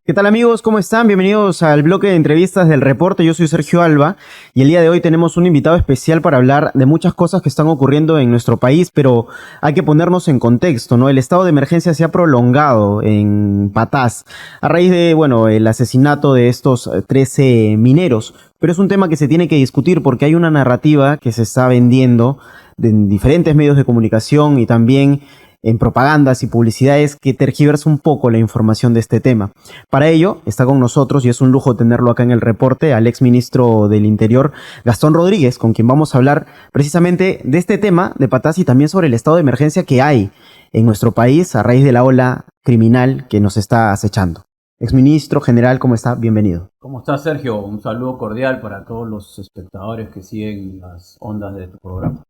¿Qué tal amigos? ¿Cómo están? Bienvenidos al bloque de entrevistas del Reporte. Yo soy Sergio Alba y el día de hoy tenemos un invitado especial para hablar de muchas cosas que están ocurriendo en nuestro país, pero hay que ponernos en contexto, ¿no? El estado de emergencia se ha prolongado en Patás a raíz de, bueno, el asesinato de estos 13 mineros, pero es un tema que se tiene que discutir porque hay una narrativa que se está vendiendo en diferentes medios de comunicación y también en propagandas y publicidades que tergiversa un poco la información de este tema. Para ello, está con nosotros, y es un lujo tenerlo acá en el reporte, al ex ministro del Interior, Gastón Rodríguez, con quien vamos a hablar precisamente de este tema de Patás y también sobre el estado de emergencia que hay en nuestro país a raíz de la ola criminal que nos está acechando. Ex ministro general, ¿cómo está? Bienvenido. ¿Cómo estás, Sergio? Un saludo cordial para todos los espectadores que siguen las ondas de tu programa.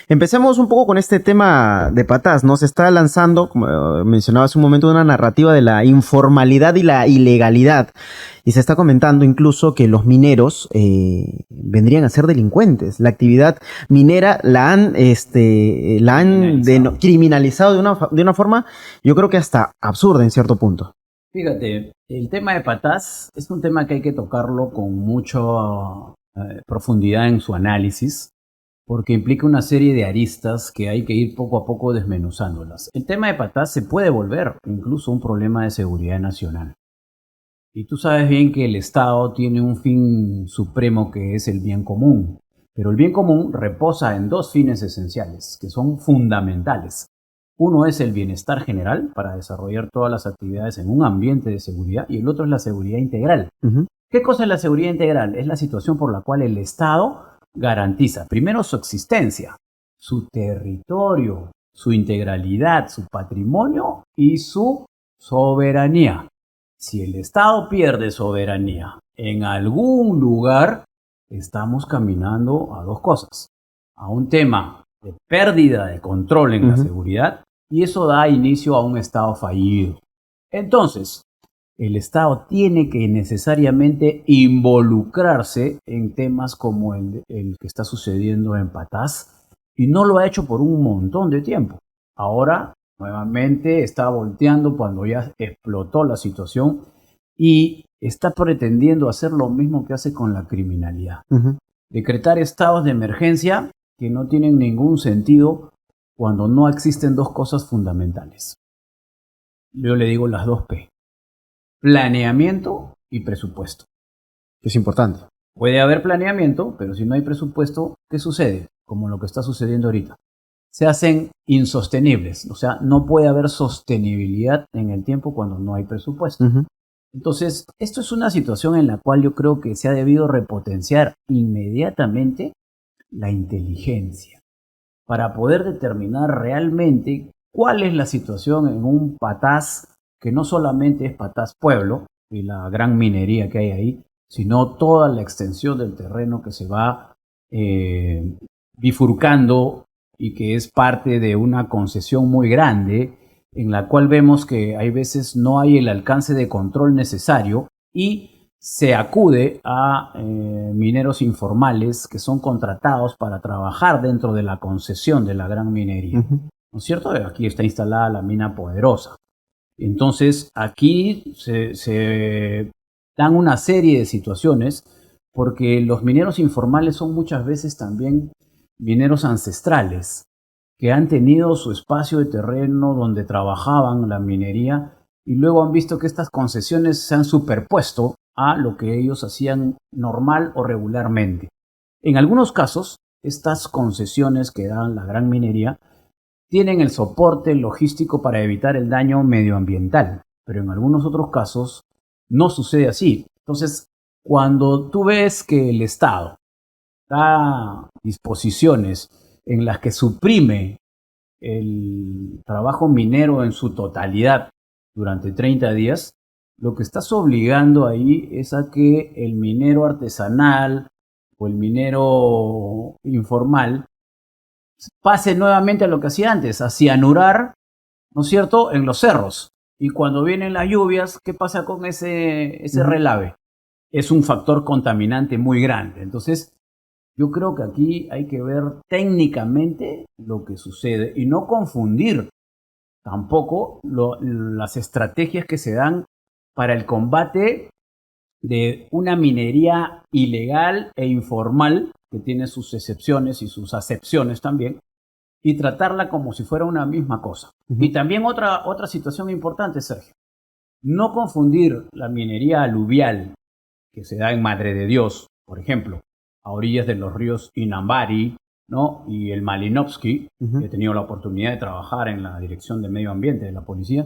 Empecemos un poco con este tema de Patás, ¿no? Se está lanzando, como mencionaba hace un momento, una narrativa de la informalidad y la ilegalidad. Y se está comentando incluso que los mineros vendrían a ser delincuentes. La actividad minera la han criminalizado de una forma, yo creo que hasta absurda en cierto punto. Fíjate, el tema de Patás es un tema que hay que tocarlo con mucha profundidad en su análisis, porque implica una serie de aristas que hay que ir poco a poco desmenuzándolas. El tema de Patás se puede volver incluso un problema de seguridad nacional. Y tú sabes bien que el Estado tiene un fin supremo que es el bien común, pero el bien común reposa en dos fines esenciales que son fundamentales. Uno es el bienestar general para desarrollar todas las actividades en un ambiente de seguridad y el otro es la seguridad integral. ¿Qué cosa es la seguridad integral? Es la situación por la cual el Estado garantiza primero su existencia, su territorio, su integralidad, su patrimonio y su soberanía. Si el Estado pierde soberanía en algún lugar, estamos caminando a dos cosas. A un tema de pérdida de control en la seguridad y eso da inicio a un Estado fallido. Entonces, el Estado tiene que necesariamente involucrarse en temas como el que está sucediendo en Patás y no lo ha hecho por un montón de tiempo. Ahora, nuevamente, está volteando cuando ya explotó la situación y está pretendiendo hacer lo mismo que hace con la criminalidad. Decretar estados de emergencia que no tienen ningún sentido cuando no existen dos cosas fundamentales. Yo le digo las dos P. Planeamiento y presupuesto. Es importante. Puede haber planeamiento, pero si no hay presupuesto, ¿qué sucede? Como lo que está sucediendo ahorita. Se hacen insostenibles, o sea, no puede haber sostenibilidad en el tiempo cuando no hay presupuesto. Entonces, esto es una situación en la cual yo creo que se ha debido repotenciar inmediatamente la inteligencia para poder determinar realmente cuál es la situación en un Patás que no solamente es Patás Pueblo y la gran minería que hay ahí, sino toda la extensión del terreno que se va bifurcando y que es parte de una concesión muy grande en la cual vemos que hay veces no hay el alcance de control necesario y se acude a mineros informales que son contratados para trabajar dentro de la concesión de la gran minería. ¿No es cierto? Aquí está instalada la mina Poderosa. Entonces, aquí se dan una serie de situaciones porque los mineros informales son muchas veces también mineros ancestrales que han tenido su espacio de terreno donde trabajaban la minería y luego han visto que estas concesiones se han superpuesto a lo que ellos hacían normal o regularmente. En algunos casos, estas concesiones que dan la gran minería tienen el soporte logístico para evitar el daño medioambiental, pero en algunos otros casos no sucede así. Entonces, cuando tú ves que el Estado da disposiciones en las que suprime el trabajo minero en su totalidad durante 30 días, lo que estás obligando ahí es a que el minero artesanal o el minero informal pase nuevamente a lo que hacía antes, a cianurar, ¿no es cierto?, en los cerros. Y cuando vienen las lluvias, ¿qué pasa con ese relave? Es un factor contaminante muy grande. Entonces, yo creo que aquí hay que ver técnicamente lo que sucede y no confundir tampoco las estrategias que se dan para el combate de una minería ilegal e informal, que tiene sus excepciones y sus acepciones también, y tratarla como si fuera una misma cosa. Y también otra situación importante, Sergio, no confundir la minería aluvial que se da en Madre de Dios, por ejemplo, a orillas de los ríos Inambari, ¿no? Y el Malinovsky, que he tenido la oportunidad de trabajar en la Dirección de Medio Ambiente de la policía,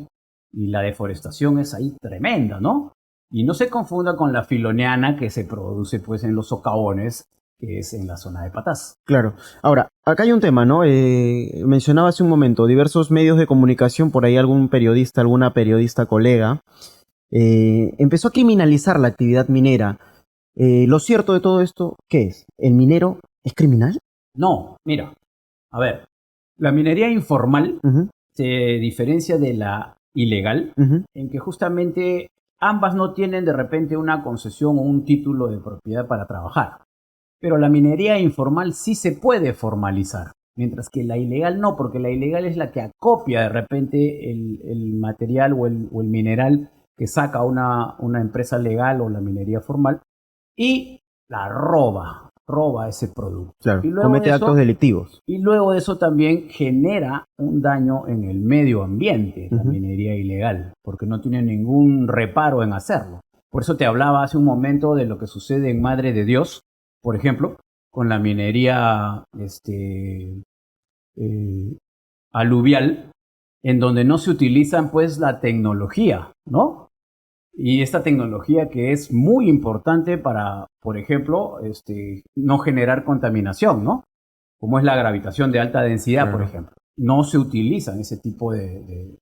y la deforestación es ahí tremenda, ¿no? Y no se confunda con la filoniana que se produce pues en los socavones, que es en la zona de Patás. Claro. Ahora, acá hay un tema, ¿no? Mencionaba hace un momento diversos medios de comunicación, por ahí algún periodista, alguna periodista colega, empezó a criminalizar la actividad minera. Lo cierto de todo esto, ¿qué es? ¿El minero es criminal? No, mira, a ver, la minería informal se diferencia de la ilegal en que justamente ambas no tienen de repente una concesión o un título de propiedad para trabajar. Pero la minería informal sí se puede formalizar, mientras que la ilegal no, porque la ilegal es la que acopia de repente el material o el mineral que saca una empresa legal o la minería formal y la roba ese producto. Claro, Y luego comete actos delictivos. Y luego de eso también genera un daño en el medio ambiente, la minería ilegal, porque no tiene ningún reparo en hacerlo. Por eso te hablaba hace un momento de lo que sucede en Madre de Dios, por ejemplo, con la minería aluvial, en donde no se utilizan pues la tecnología, ¿no? Y esta tecnología que es muy importante para, por ejemplo, no generar contaminación, ¿no? Como es la gravitación de alta densidad, por ejemplo. No se utilizan ese tipo de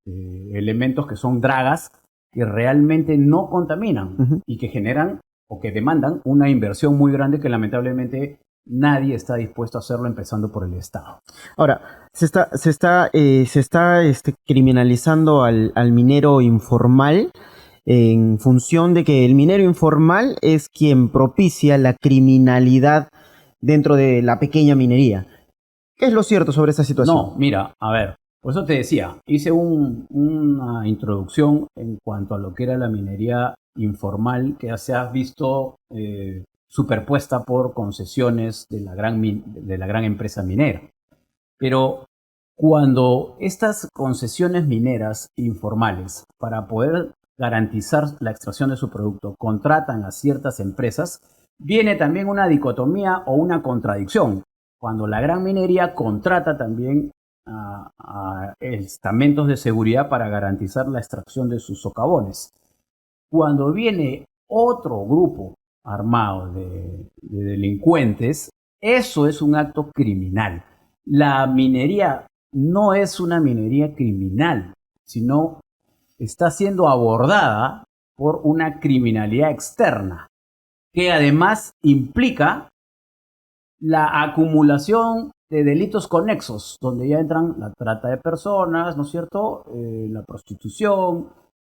elementos que son dragas que realmente no contaminan y que generan o que demandan una inversión muy grande que lamentablemente nadie está dispuesto a hacerlo, empezando por el Estado. Ahora, se está criminalizando al minero informal en función de que el minero informal es quien propicia la criminalidad dentro de la pequeña minería. ¿Qué es lo cierto sobre esta situación? No, mira, a ver, por eso te decía, hice una introducción en cuanto a lo que era la minería informal que se ha visto superpuesta por concesiones de la gran empresa minera. Pero cuando estas concesiones mineras informales, para poder garantizar la extracción de su producto, contratan a ciertas empresas, viene también una dicotomía o una contradicción. Cuando la gran minería contrata también a estamentos de seguridad para garantizar la extracción de sus socavones. Cuando viene otro grupo armado de delincuentes, eso es un acto criminal. La minería no es una minería criminal, sino está siendo abordada por una criminalidad externa, que además implica la acumulación de delitos conexos, donde ya entran la trata de personas, ¿no es cierto? La prostitución,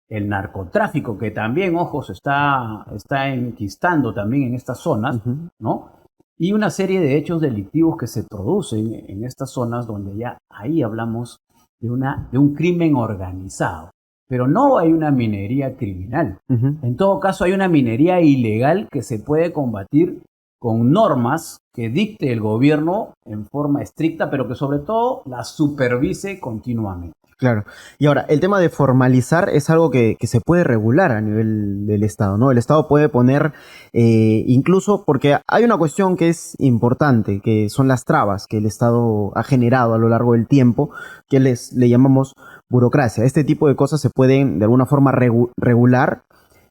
el narcotráfico, que también, ojo, se está enquistando también en estas zonas, ¿no? Y una serie de hechos delictivos que se producen en estas zonas donde ya ahí hablamos de un crimen organizado. Pero no hay una minería criminal. En todo caso, hay una minería ilegal que se puede combatir con normas que dicte el gobierno en forma estricta, pero que sobre todo la supervise continuamente. Claro. Y ahora, el tema de formalizar es algo que se puede regular a nivel del Estado, ¿no? El Estado puede poner, incluso porque hay una cuestión que es importante, que son las trabas que el Estado ha generado a lo largo del tiempo, que le llamamos burocracia. Este tipo de cosas se pueden de alguna forma regular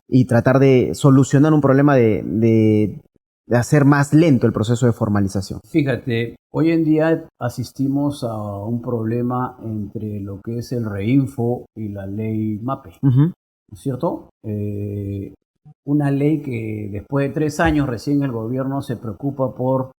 y tratar de solucionar un problema de hacer más lento el proceso de formalización. Fíjate, hoy en día asistimos a un problema entre lo que es el Reinfo y la ley MAPE, ¿no es cierto? Una ley que después de 3 años recién el gobierno se preocupa por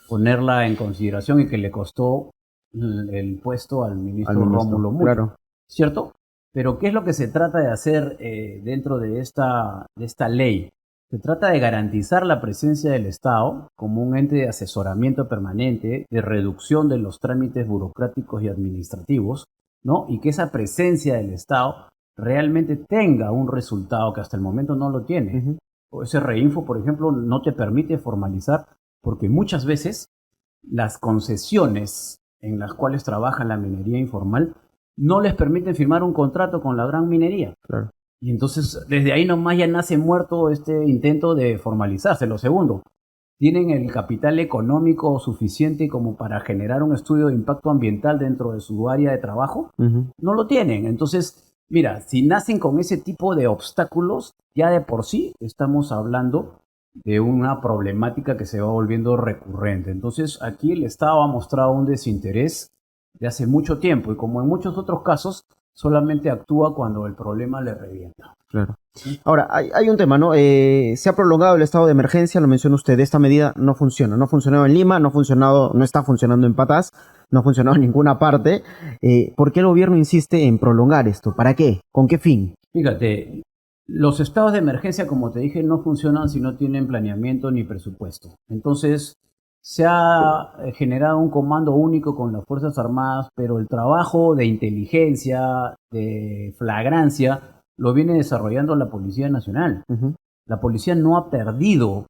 ponerla en consideración y que le costó el puesto al ministro Rómulo Mujica, claro. ¿cierto? Pero ¿qué es lo que se trata de hacer dentro de esta ley? Se trata de garantizar la presencia del Estado como un ente de asesoramiento permanente, de reducción de los trámites burocráticos y administrativos, ¿no? Y que esa presencia del Estado realmente tenga un resultado que hasta el momento no lo tiene. Ujú. O ese reinfo, por ejemplo, no te permite formalizar porque muchas veces las concesiones en las cuales trabaja la minería informal no les permiten firmar un contrato con la gran minería. Claro. Y entonces desde ahí nomás ya nace muerto este intento de formalizarse. Lo segundo, ¿tienen el capital económico suficiente como para generar un estudio de impacto ambiental dentro de su área de trabajo? Ujú. No lo tienen. Entonces, mira, si nacen con ese tipo de obstáculos, ya de por sí estamos hablando de una problemática que se va volviendo recurrente. Entonces, aquí el Estado ha mostrado un desinterés de hace mucho tiempo y como en muchos otros casos, solamente actúa cuando el problema le revienta. Claro. Ahora, hay un tema, ¿no? Se ha prolongado el estado de emergencia, lo menciona usted, esta medida no funciona. No ha funcionado en Lima, no ha funcionado, no está funcionando en Patás, no ha funcionado en ninguna parte. ¿Por qué el gobierno insiste en prolongar esto? ¿Para qué? ¿Con qué fin? Fíjate, los estados de emergencia, como te dije, no funcionan si no tienen planeamiento ni presupuesto. Entonces, se ha generado un comando único con las Fuerzas Armadas, pero el trabajo de inteligencia, de flagrancia, lo viene desarrollando la Policía Nacional. Ujú. La policía no ha perdido,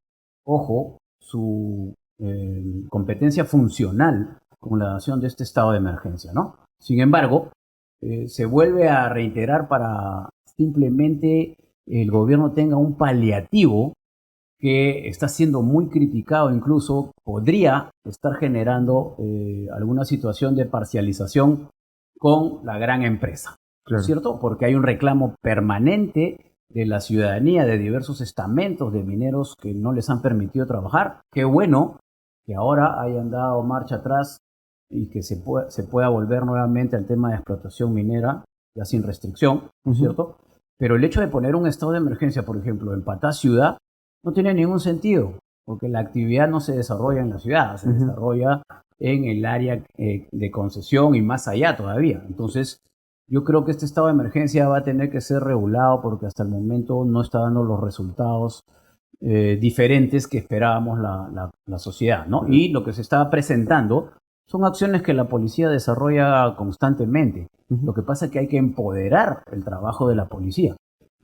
ojo, su competencia funcional con la dación de este estado de emergencia, ¿no? Sin embargo, se vuelve a reiterar para simplemente el gobierno tenga un paliativo que está siendo muy criticado, incluso podría estar generando alguna situación de parcialización con la gran empresa, ¿no es Claro. cierto? Porque hay un reclamo permanente de la ciudadanía, de diversos estamentos de mineros que no les han permitido trabajar. Qué bueno que ahora hayan dado marcha atrás y que se pueda volver nuevamente al tema de explotación minera, ya sin restricción, ¿no es Ujú. cierto? Pero el hecho de poner un estado de emergencia, por ejemplo, en Patás Ciudad, no tiene ningún sentido, porque la actividad no se desarrolla en la ciudad, se Ujú. desarrolla en el área de concesión y más allá todavía. Entonces, yo creo que este estado de emergencia va a tener que ser regulado porque hasta el momento no está dando los resultados diferentes que esperábamos la sociedad, ¿no? Y lo que se está presentando son acciones que la policía desarrolla constantemente. Ujú. Lo que pasa es que hay que empoderar el trabajo de la policía.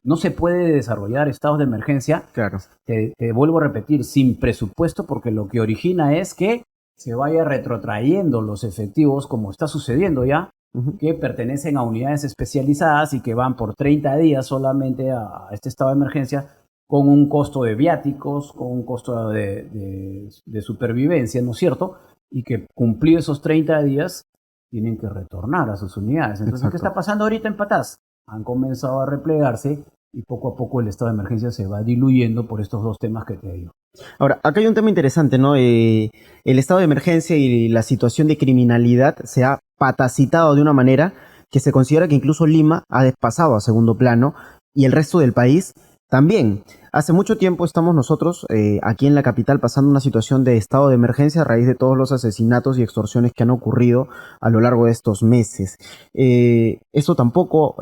No se puede desarrollar estados de emergencia, Claro. te vuelvo a repetir, sin presupuesto, porque lo que origina es que se vaya retrotrayendo los efectivos, como está sucediendo ya, Ujú. que pertenecen a unidades especializadas y que van por 30 días solamente a este estado de emergencia con un costo de viáticos, con un costo de supervivencia, ¿no es cierto? Y que cumplido esos 30 días tienen que retornar a sus unidades. Entonces, ¿qué Exacto. está pasando ahorita en Patás? Han comenzado a replegarse y poco a poco el estado de emergencia se va diluyendo por estos dos temas que te digo. Ahora, acá hay un tema interesante, ¿no? El estado de emergencia y la situación de criminalidad se ha patacitado de una manera que se considera que incluso Lima ha pasado a segundo plano y el resto del país también. Hace mucho tiempo estamos nosotros aquí en la capital pasando una situación de estado de emergencia a raíz de todos los asesinatos y extorsiones que han ocurrido a lo largo de estos meses. Esto tampoco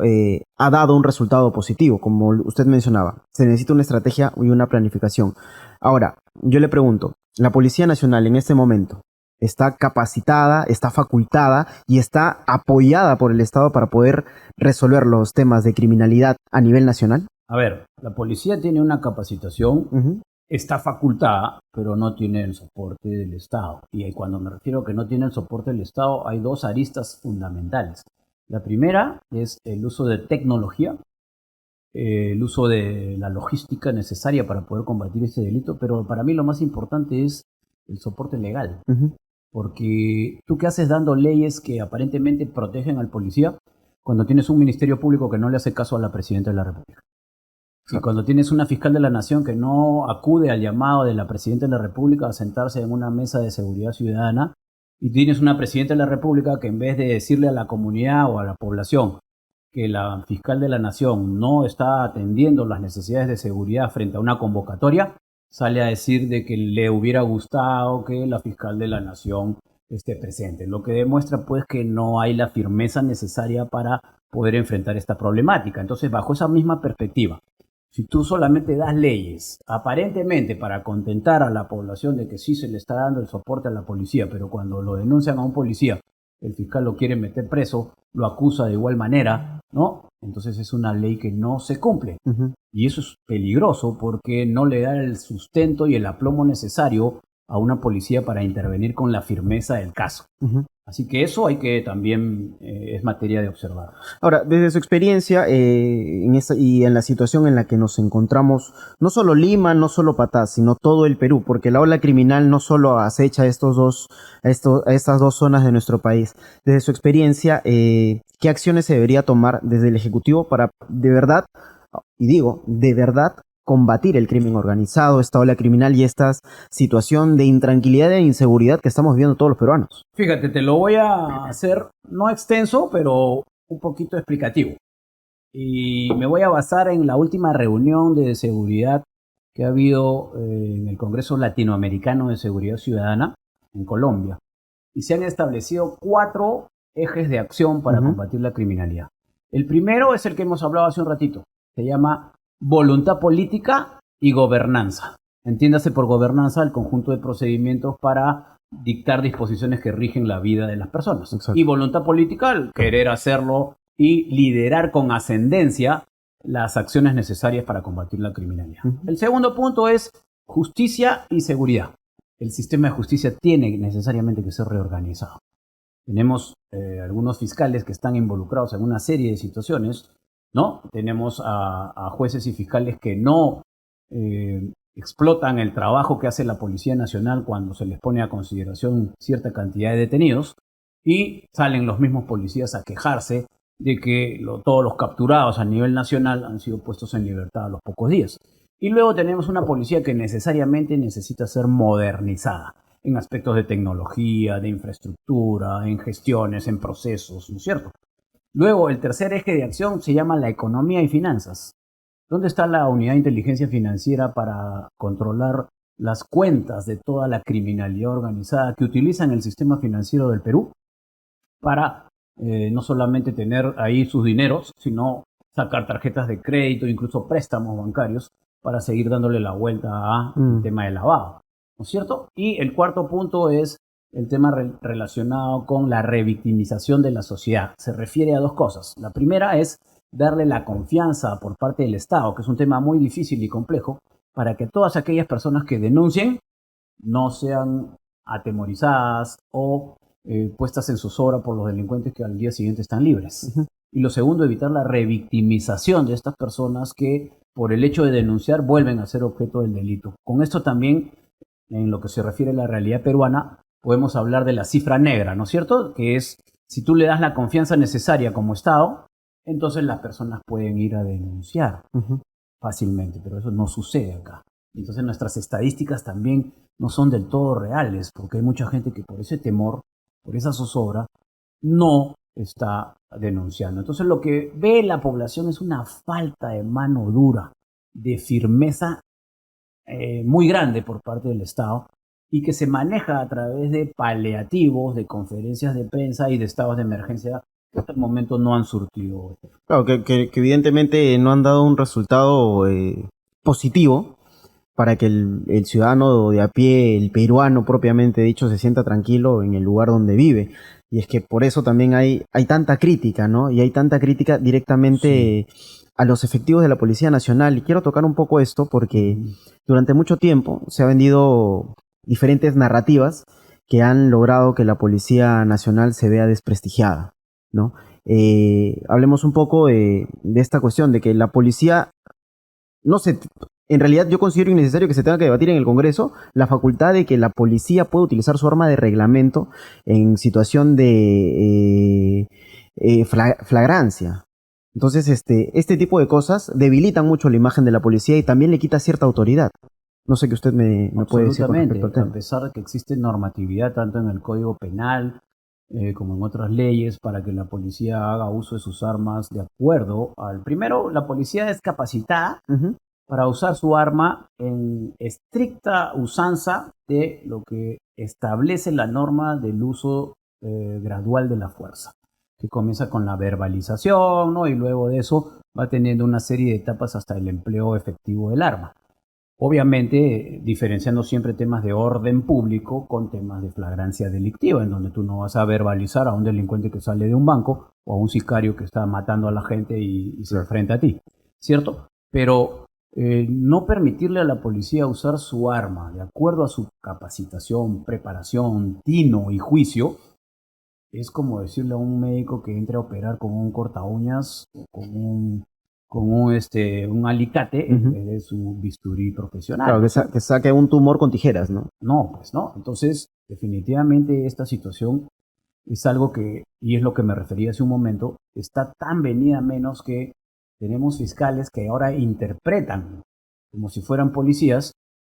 ha dado un resultado positivo, como usted mencionaba. Se necesita una estrategia y una planificación. Ahora, yo le pregunto, ¿la Policía Nacional en este momento está capacitada, está facultada y está apoyada por el Estado para poder resolver los temas de criminalidad a nivel nacional? A ver, la policía tiene una capacitación, Ujú. está facultada, pero no tiene el soporte del Estado. Y cuando me refiero a que no tiene el soporte del Estado, hay dos aristas fundamentales. La primera es el uso de tecnología, el uso de la logística necesaria para poder combatir este delito, pero para mí lo más importante es el soporte legal. Ujú. Porque tú qué haces dando leyes que aparentemente protegen al policía cuando tienes un ministerio público que no le hace caso a la presidenta de la República. Y Exacto. cuando tienes una fiscal de la nación que no acude al llamado de la presidenta de la República a sentarse en una mesa de seguridad ciudadana, y tienes una presidenta de la República que en vez de decirle a la comunidad o a la población que la fiscal de la nación no está atendiendo las necesidades de seguridad frente a una convocatoria, sale a decir de que le hubiera gustado que la fiscal de la nación esté presente, lo que demuestra pues que no hay la firmeza necesaria para poder enfrentar esta problemática. Entonces, bajo esa misma perspectiva, si tú solamente das leyes, aparentemente para contentar a la población de que sí se le está dando el soporte a la policía, pero cuando lo denuncian a un policía el fiscal lo quiere meter preso, lo acusa de igual manera, ¿no? Entonces es una ley que no se cumple. Y eso es peligroso porque no le da el sustento y el aplomo necesario a una policía para intervenir con la firmeza del caso. Así que eso hay que también es materia de observar. Ahora, desde su experiencia y en la situación en la que nos encontramos, no solo Lima, no solo Patás, sino todo el Perú, porque la ola criminal no solo acecha a estas dos zonas de nuestro país. Desde su experiencia, ¿qué acciones se debería tomar desde el Ejecutivo para de verdad, y digo, de verdad, combatir el crimen organizado, esta ola criminal y esta situación de intranquilidad e inseguridad que estamos viviendo todos los peruanos? Fíjate, te lo voy a hacer no extenso, pero un poquito explicativo. Y me voy a basar en la última reunión de seguridad que ha habido en el Congreso Latinoamericano de Seguridad Ciudadana en Colombia. Y se han establecido 4 ejes de acción para combatir la criminalidad. El primero es el que hemos hablado hace un ratito. Se llama voluntad política y gobernanza. Entiéndase por gobernanza el conjunto de procedimientos para dictar disposiciones que rigen la vida de las personas. Exacto. Y voluntad política, el querer hacerlo y liderar con ascendencia las acciones necesarias para combatir la criminalidad. El segundo punto es justicia y seguridad. El sistema de justicia tiene necesariamente que ser reorganizado. Tenemos algunos fiscales que están involucrados en una serie de situaciones, ¿no? Tenemos a jueces y fiscales que no explotan el trabajo que hace la Policía Nacional cuando se les pone a consideración cierta cantidad de detenidos, y salen los mismos policías a quejarse de que todos los capturados a nivel nacional han sido puestos en libertad a los pocos días. Y luego tenemos una policía que necesariamente necesita ser modernizada en aspectos de tecnología, de infraestructura, en gestiones, en procesos, ¿no es cierto? Luego, el tercer eje de acción se llama la economía y finanzas. ¿Dónde está la unidad de inteligencia financiera para controlar las cuentas de toda la criminalidad organizada que utilizan el sistema financiero del Perú para no solamente tener ahí sus dineros, sino sacar tarjetas de crédito, incluso préstamos bancarios, para seguir dándole la vuelta al tema del lavado, ¿no es cierto? Y el cuarto punto es el tema relacionado con la revictimización de la sociedad. Se refiere a 2 cosas. La primera es darle la confianza por parte del Estado, que es un tema muy difícil y complejo, para que todas aquellas personas que denuncien no sean atemorizadas o puestas en zozobra por los delincuentes que al día siguiente están libres. Y lo segundo, evitar la revictimización de estas personas que por el hecho de denunciar vuelven a ser objeto del delito. Con esto también, en lo que se refiere a la realidad peruana, podemos hablar de la cifra negra, ¿no es cierto? Que es, si tú le das la confianza necesaria como Estado, entonces las personas pueden ir a denunciar fácilmente, pero eso no sucede acá. Entonces nuestras estadísticas también no son del todo reales, porque hay mucha gente que por ese temor, por esa zozobra, no está denunciando. Entonces lo que ve la población es una falta de mano dura, de firmeza muy grande por parte del Estado, y que se maneja a través de paliativos, de conferencias de prensa y de estados de emergencia que hasta el momento no han surtido. Claro, que evidentemente no han dado un resultado positivo para que el ciudadano de a pie, el peruano propiamente dicho, se sienta tranquilo en el lugar donde vive. Y es que por eso también hay tanta crítica, ¿no? Y hay tanta crítica directamente a los efectivos de la Policía Nacional. Y quiero tocar un poco esto porque durante mucho tiempo se ha vendido diferentes narrativas que han logrado que la Policía Nacional se vea desprestigiada, ¿no? Hablemos un poco de esta cuestión de que la policía, no sé, en realidad yo considero innecesario que se tenga que debatir en el Congreso la facultad de que la policía pueda utilizar su arma de reglamento en situación de flagrancia. Entonces, este tipo de cosas debilitan mucho la imagen de la policía y también le quita cierta autoridad. No sé qué usted me puede decir con respecto al tema. A pesar de que existe normatividad tanto en el Código Penal como en otras leyes para que la policía haga uso de sus armas de acuerdo al... Primero, la policía es capacitada para usar su arma en estricta usanza de lo que establece la norma del uso gradual de la fuerza, que comienza con la verbalización, ¿no? Y luego de eso va teniendo una serie de etapas hasta el empleo efectivo del arma. Obviamente, diferenciando siempre temas de orden público con temas de flagrancia delictiva, en donde tú no vas a verbalizar a un delincuente que sale de un banco o a un sicario que está matando a la gente y se enfrenta a ti, ¿cierto? Pero no permitirle a la policía usar su arma de acuerdo a su capacitación, preparación, tino y juicio, es como decirle a un médico que entre a operar con un corta uñas o un alicate en vez de su bisturí Claro, profesional. que saque un tumor con tijeras, ¿no? No, pues no. Entonces, definitivamente esta situación es algo que, y es lo que me refería hace un momento, está tan venida menos que tenemos fiscales que ahora interpretan como si fueran policías,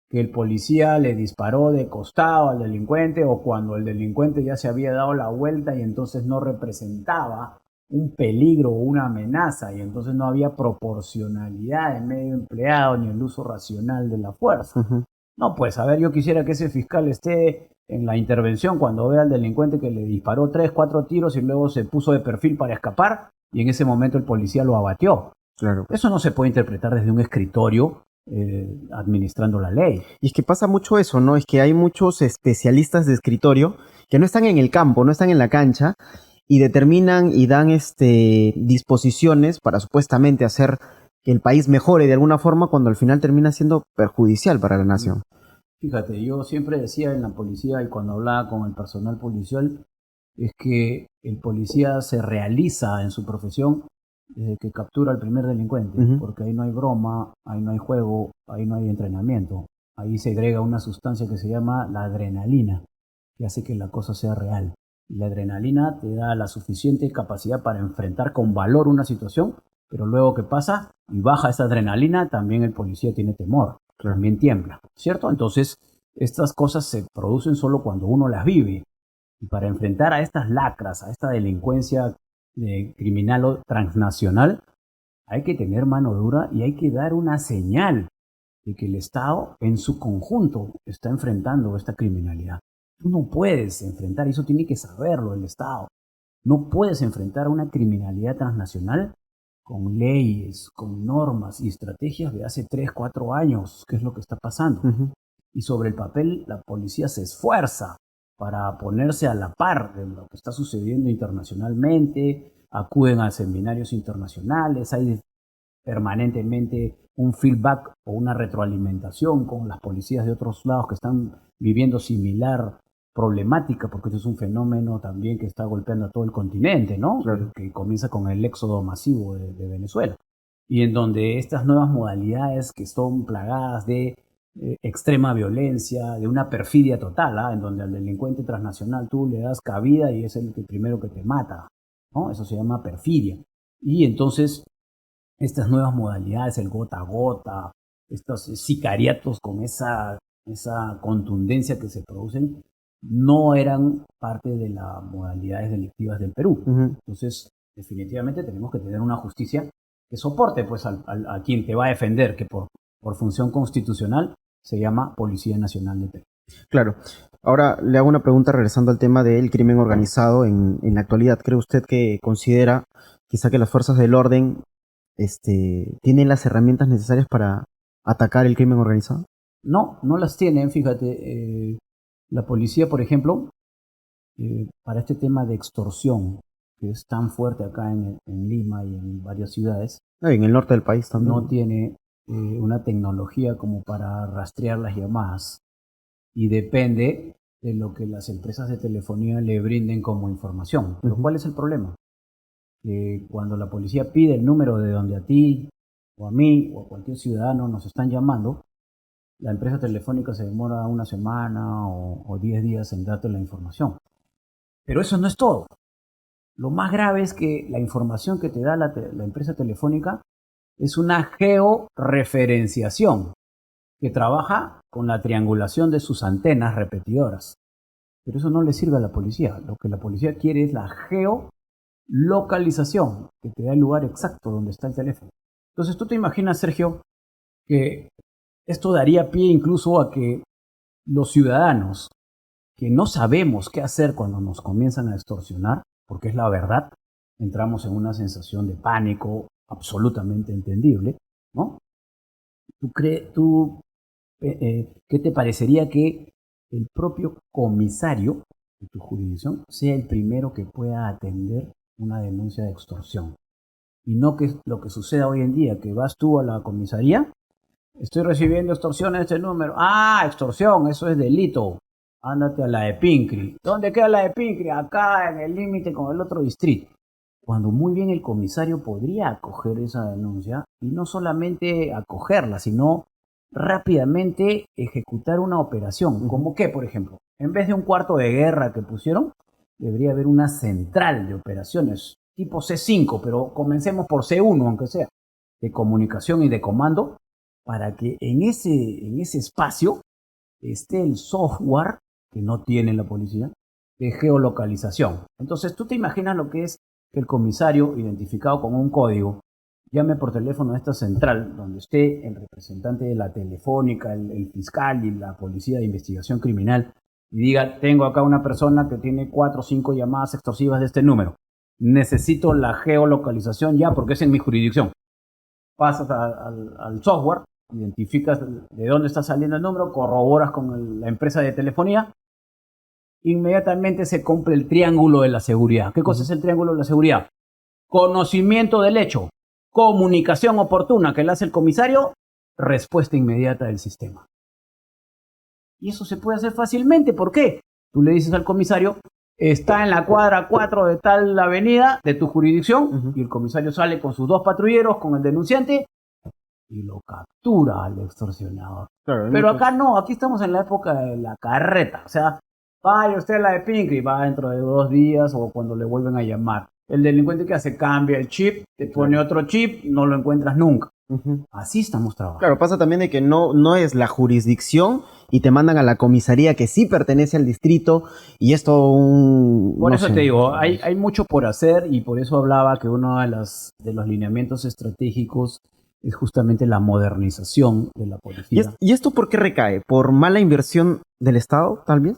que el policía le disparó de costado al delincuente o cuando el delincuente ya se había dado la vuelta y entonces no representaba un peligro o una amenaza y entonces no había proporcionalidad en medio empleado ni el uso racional de la fuerza. No, pues a ver, yo quisiera que ese fiscal esté en la intervención cuando vea al delincuente que le disparó 3, 4 tiros y luego se puso de perfil para escapar y en ese momento el policía lo abatió. Claro. Eso no se puede interpretar desde un escritorio administrando la ley. Y es que pasa mucho eso, ¿no? Es que hay muchos especialistas de escritorio que no están en el campo, no están en la cancha y determinan y dan disposiciones para supuestamente hacer que el país mejore de alguna forma cuando al final termina siendo perjudicial para la nación. Fíjate, yo siempre decía en la policía y cuando hablaba con el personal policial, es que el policía se realiza en su profesión desde que captura al primer delincuente, porque ahí no hay broma, ahí no hay juego, ahí no hay entrenamiento. Ahí se agrega una sustancia que se llama la adrenalina, que hace que la cosa sea real. Y la adrenalina te da la suficiente capacidad para enfrentar con valor una situación, pero luego que pasa y baja esa adrenalina, también el policía tiene temor, también tiembla, ¿cierto? Entonces, estas cosas se producen solo cuando uno las vive. Y para enfrentar a estas lacras, a esta delincuencia criminal o transnacional, hay que tener mano dura y hay que dar una señal de que el Estado en su conjunto está enfrentando esta criminalidad. Tú no puedes enfrentar, y eso tiene que saberlo el Estado, no puedes enfrentar una criminalidad transnacional con leyes, con normas y estrategias de hace 3, 4 años, que es lo que está pasando. Y sobre el papel la policía se esfuerza para ponerse a la par de lo que está sucediendo internacionalmente, acuden a seminarios internacionales, hay permanentemente un feedback o una retroalimentación con las policías de otros lados que están viviendo similar problemática, porque esto es un fenómeno también que está golpeando a todo el continente, ¿no? Claro. Que comienza con el éxodo masivo de Venezuela. Y en donde estas nuevas modalidades que son plagadas de extrema violencia, de una perfidia total, ¿ah? En donde al delincuente transnacional tú le das cabida y es el primero que te mata, ¿no? Eso se llama perfidia. Y entonces estas nuevas modalidades, el gota a gota, estos sicariatos con esa contundencia que se producen, no eran parte de las modalidades delictivas del Perú. Entonces, definitivamente tenemos que tener una justicia que soporte pues, a quien te va a defender, que por función constitucional se llama Policía Nacional de Perú. Claro. Ahora le hago una pregunta regresando al tema del crimen organizado en la actualidad. ¿Cree usted que considera quizá que las fuerzas del orden tienen las herramientas necesarias para atacar el crimen organizado? No, no las tienen, fíjate. La policía, por ejemplo, para este tema de extorsión, que es tan fuerte acá en Lima y en varias ciudades, En el norte del país también. no tiene una tecnología como para rastrear las llamadas y depende de lo que las empresas de telefonía le brinden como información. Pero ¿cuál es el problema? Que cuando la policía pide el número de donde a ti o a mí o a cualquier ciudadano nos están llamando, la empresa telefónica se demora una semana o 10 días en darte la información. Pero eso no es todo. Lo más grave es que la información que te da la empresa telefónica es una georreferenciación que trabaja con la triangulación de sus antenas repetidoras. Pero eso no le sirve a la policía. Lo que la policía quiere es la geolocalización, que te da el lugar exacto donde está el teléfono. Entonces tú te imaginas, Sergio, que esto daría pie incluso a que los ciudadanos que no sabemos qué hacer cuando nos comienzan a extorsionar, porque es la verdad, entramos en una sensación de pánico absolutamente entendible, ¿no? Tú ¿qué te parecería que el propio comisario de tu jurisdicción sea el primero que pueda atender una denuncia de extorsión? Y no que lo que suceda hoy en día, que vas tú a la comisaría, estoy recibiendo extorsión a este número. Ah, extorsión, eso es delito. Ándate a la de Pincri. ¿Dónde queda la de Pincri? Acá en el límite con el otro distrito. Cuando muy bien el comisario podría acoger esa denuncia y no solamente acogerla, sino rápidamente ejecutar una operación. ¿Cómo qué, por ejemplo? En vez de un cuarto de guerra que pusieron, debería haber una central de operaciones tipo C5, pero comencemos por C1, aunque sea, de comunicación y de comando, para que en ese espacio esté el software que no tiene la policía de geolocalización. Entonces, tú te imaginas lo que es que el comisario, identificado con un código, llame por teléfono a esta central, donde esté el representante de la telefónica, el fiscal y la policía de investigación criminal, y diga, tengo acá una persona que tiene 4 o 5 llamadas extorsivas de este número. Necesito la geolocalización ya porque es en mi jurisdicción. Pasas al software, identificas de dónde está saliendo el número, corroboras con la empresa de telefonía, inmediatamente se cumple el triángulo de la seguridad. ¿Qué cosa es el triángulo de la seguridad? Conocimiento del hecho, comunicación oportuna que le hace el comisario, respuesta inmediata del sistema. Y eso se puede hacer fácilmente. ¿Por qué? Tú le dices al comisario, está en la cuadra 4 de tal avenida de tu jurisdicción, y el comisario sale con sus 2 patrulleros, con el denunciante, y lo captura al extorsionador. Claro, pero acá no, aquí estamos en la época de la carreta. O sea, vaya usted a la de Pincri, va dentro de 2 días o cuando le vuelven a llamar. El delincuente que hace, cambia el chip, te pone otro chip, no lo encuentras nunca. Así estamos trabajando. Claro, pasa también de que no es la jurisdicción y te mandan a la comisaría que sí pertenece al distrito y esto un... Por eso te digo, hay mucho por hacer y por eso hablaba que uno de los lineamientos estratégicos es justamente la modernización de la policía. ¿Y esto por qué recae? ¿Por mala inversión del Estado, tal vez?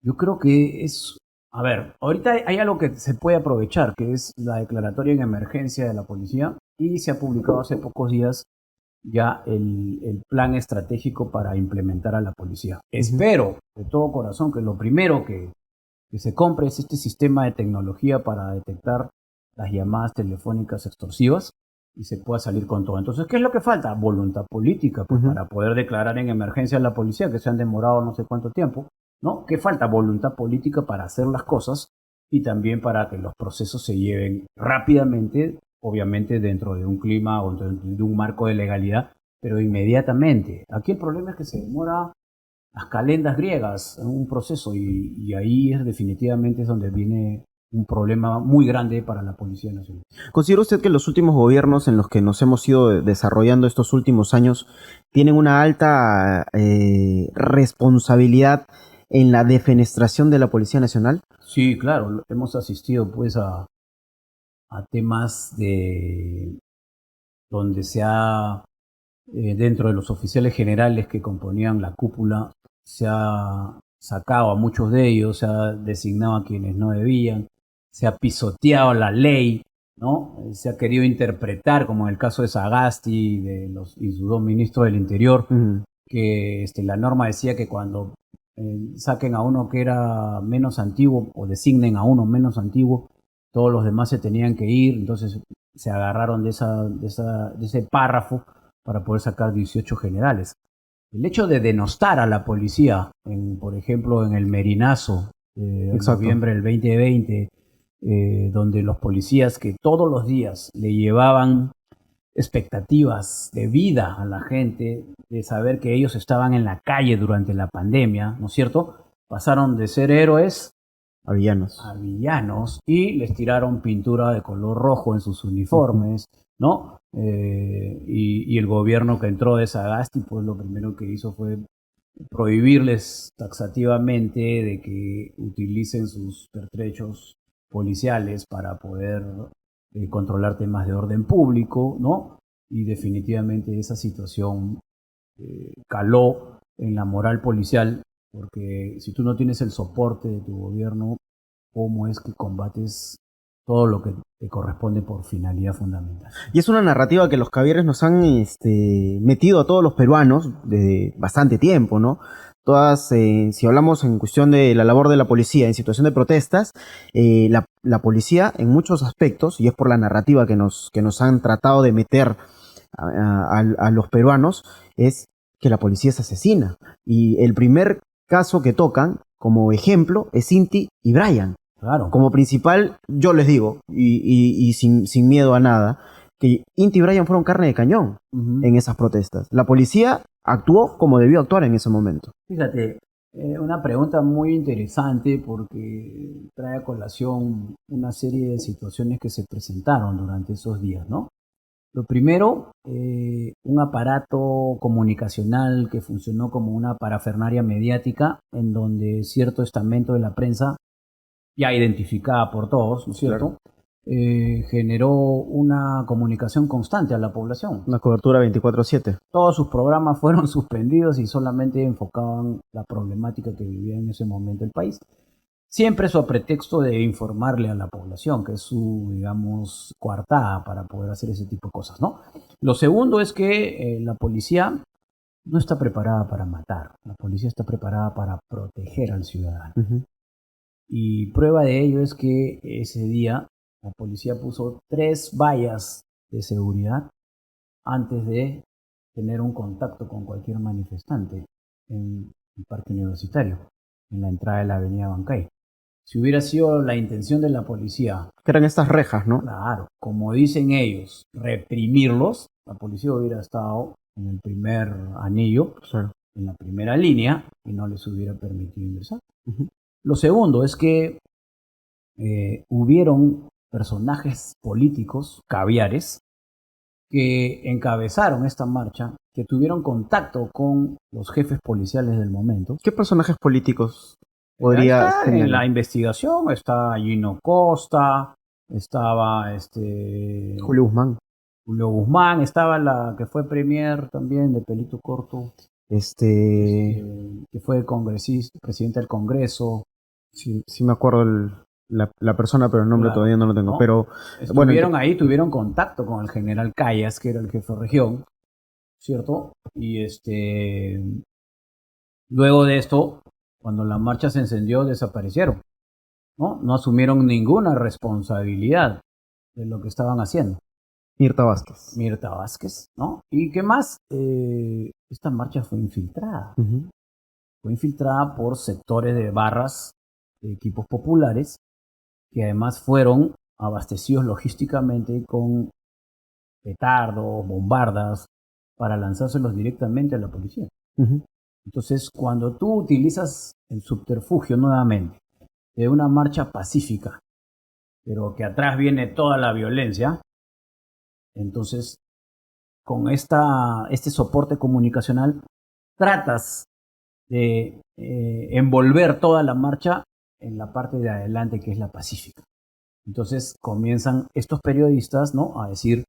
Yo creo que es... A ver, ahorita hay algo que se puede aprovechar, que es la declaratoria en emergencia de la policía, y se ha publicado hace pocos días ya el plan estratégico para implementar a la policía. Espero de todo corazón que lo primero que se compre es este sistema de tecnología para detectar las llamadas telefónicas extorsivas y se pueda salir con todo. Entonces, ¿qué es lo que falta? Voluntad política para poder declarar en emergencia a la policía, que se han demorado no sé cuánto tiempo, ¿no? ¿Qué falta? Voluntad política para hacer las cosas y también para que los procesos se lleven rápidamente, obviamente dentro de un clima o dentro de un marco de legalidad, pero inmediatamente. Aquí el problema es que se demora las calendas griegas en un proceso y ahí es definitivamente es donde viene un problema muy grande para la Policía Nacional. ¿Considera usted que los últimos gobiernos en los que nos hemos ido desarrollando estos últimos años tienen una alta responsabilidad en la defenestración de la Policía Nacional? Sí, claro, hemos asistido pues a temas de donde se ha, dentro de los oficiales generales que componían la cúpula, se ha sacado a muchos de ellos, se ha designado a quienes no debían, se ha pisoteado la ley, ¿no? Se ha querido interpretar, como en el caso de Sagasti y sus 2 ministros del Interior, que la norma decía que cuando saquen a uno que era menos antiguo o designen a uno menos antiguo, todos los demás se tenían que ir, entonces se agarraron de ese párrafo para poder sacar 18 generales. El hecho de denostar a la policía, por ejemplo, en el Merinazo, en noviembre del 2020, donde los policías que todos los días le llevaban expectativas de vida a la gente, de saber que ellos estaban en la calle durante la pandemia, ¿no es cierto? Pasaron de ser héroes a villanos. Y les tiraron pintura de color rojo en sus uniformes, ¿no? Y el gobierno que entró de Sagasti, pues lo primero que hizo fue prohibirles taxativamente de que utilicen sus pertrechos policiales para poder controlar temas de orden público, ¿no? Y definitivamente esa situación caló en la moral policial, porque si tú no tienes el soporte de tu gobierno, ¿cómo es que combates todo lo que te corresponde por finalidad fundamental. Y es una narrativa que los caviares nos han metido a todos los peruanos desde bastante tiempo, ¿no? Todas, si hablamos en cuestión de la labor de la policía en situación de protestas, la policía en muchos aspectos, y es por la narrativa que nos han tratado de meter a los peruanos, es que la policía es asesina. Y el primer caso que tocan como ejemplo es Inti y Brian. Claro. Como principal, yo les digo, y sin miedo a nada, que Inti y Brian fueron carne de cañón en esas protestas. La policía actuó como debió actuar en ese momento. Fíjate, una pregunta muy interesante porque trae a colación una serie de situaciones que se presentaron durante esos días, ¿no? Lo primero, un aparato comunicacional que funcionó como una parafernaria mediática en donde cierto estamento de la prensa, ya identificada por todos, ¿no es cierto?, claro, generó una comunicación constante a la población. Una cobertura 24/7. Todos sus programas fueron suspendidos y solamente enfocaban la problemática que vivía en ese momento el país. Siempre eso a pretexto de informarle a la población, que es su, digamos, coartada para poder hacer ese tipo de cosas, ¿no? Lo segundo es que la policía no está preparada para matar. La policía está preparada para proteger al ciudadano. Y prueba de ello es que ese día la policía puso 3 vallas de seguridad antes de tener un contacto con cualquier manifestante en el Parque Universitario, en la entrada de la Avenida Bancay. Si hubiera sido la intención de la policía, que eran estas rejas, ¿no? Claro, como dicen ellos, reprimirlos, la policía hubiera estado en el primer anillo, claro, en la primera línea, y no les hubiera permitido ingresar. Lo segundo es que hubieron personajes políticos, caviares, que encabezaron esta marcha, que tuvieron contacto con los jefes policiales del momento. ¿Qué personajes políticos podría tener? En la investigación está Gino Costa, estaba Julio Guzmán. Julio Guzmán, estaba la que fue premier también de pelito corto, que fue congresista, presidente del Congreso. Sí me acuerdo la persona, pero el nombre claro, todavía no lo tengo. ¿No? Pero estuvieron bueno, ahí, tuvieron contacto con el general Callas, que era el jefe de región, ¿cierto? Y luego de esto, cuando la marcha se encendió, desaparecieron, ¿no? No asumieron ninguna responsabilidad de lo que estaban haciendo. Mirta Vázquez, ¿no? ¿Y qué más? Esta marcha fue infiltrada. Fue infiltrada por sectores de barras, de equipos populares, que además fueron abastecidos logísticamente con petardos, bombardas, para lanzárselos directamente a la policía. Entonces, cuando tú utilizas el subterfugio nuevamente de una marcha pacífica, pero que atrás viene toda la violencia, entonces, con este soporte comunicacional, tratas de envolver toda la marcha en la parte de adelante, que es la pacífica. Entonces comienzan estos periodistas, ¿no?, a decir,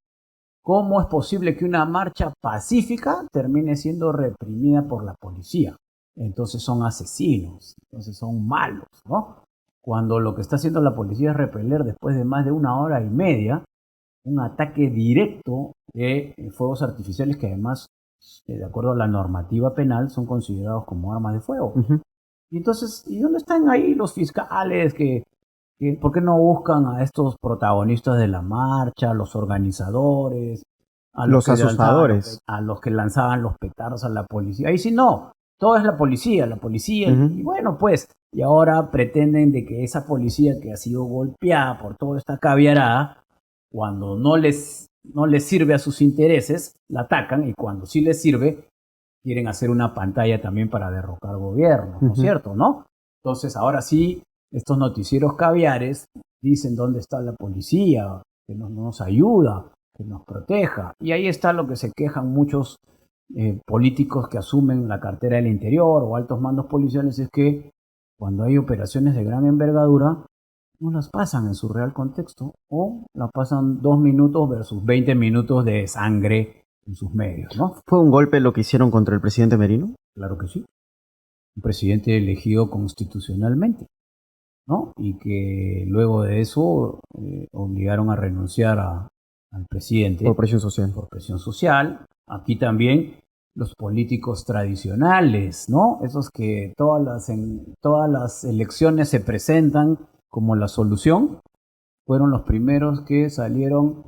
¿cómo es posible que una marcha pacífica termine siendo reprimida por la policía? Entonces son asesinos, entonces son malos, ¿no? Cuando lo que está haciendo la policía es repeler después de más de 1 hora y media un ataque directo de fuegos artificiales que además, de acuerdo a la normativa penal, son considerados como armas de fuego. Y entonces, ¿y dónde están ahí los fiscales por qué no buscan a estos protagonistas de la marcha, los organizadores, a los asustadores, a los que lanzaban los petardos a la policía? Ahí sí no, todo es la policía, y bueno, pues, y ahora pretenden de que esa policía que ha sido golpeada por toda esta caviarada, cuando no les sirve a sus intereses, la atacan, y cuando sí les sirve, quieren hacer una pantalla también para derrocar gobierno, ¿no es cierto, no? Entonces, ahora sí, estos noticieros caviares dicen dónde está la policía, que nos ayuda, que nos proteja. Y ahí está lo que se quejan muchos políticos que asumen la cartera del interior o altos mandos policiales, es que cuando hay operaciones de gran envergadura, no las pasan en su real contexto, o las pasan 2 minutos versus 20 minutos de sangre en sus medios, ¿no? ¿Fue un golpe lo que hicieron contra el presidente Merino? Claro que sí. Un presidente elegido constitucionalmente. ¿no? Y que luego de eso obligaron a renunciar al presidente Por presión social. por presión social. Aquí también los políticos tradicionales, ¿no? Esos que en todas las elecciones se presentan como la solución, fueron los primeros que salieron